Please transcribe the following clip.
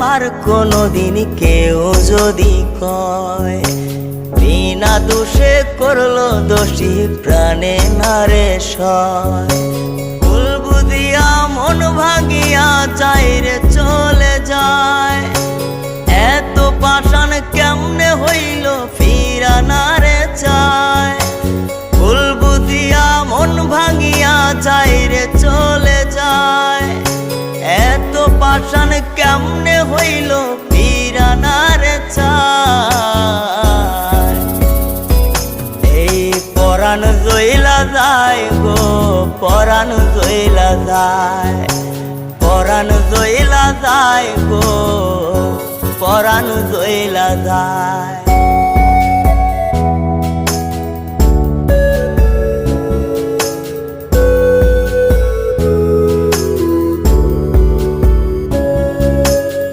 মার কোনোদিন কেউ যদি কয়, বিনা দোষে করলো দোষী প্রাণে নারে সয়। ভুল বুঝিয়া মন ভাঙিয়া যায় রে চলে যায়, এত পাষাণ কেমনে হইল ফিরা না রে চায়। ভুল বুঝিয়া মন ভাঙিয়া যায় রে চলে যায়, এত পাষাণ কেমনে হইল ফিরা না রে চায়। এই পরাণ জইলা যায় গো, পরাণ জইলা যায়, পরাণ জইলা যায় গো, পরাণ জইলা যায়।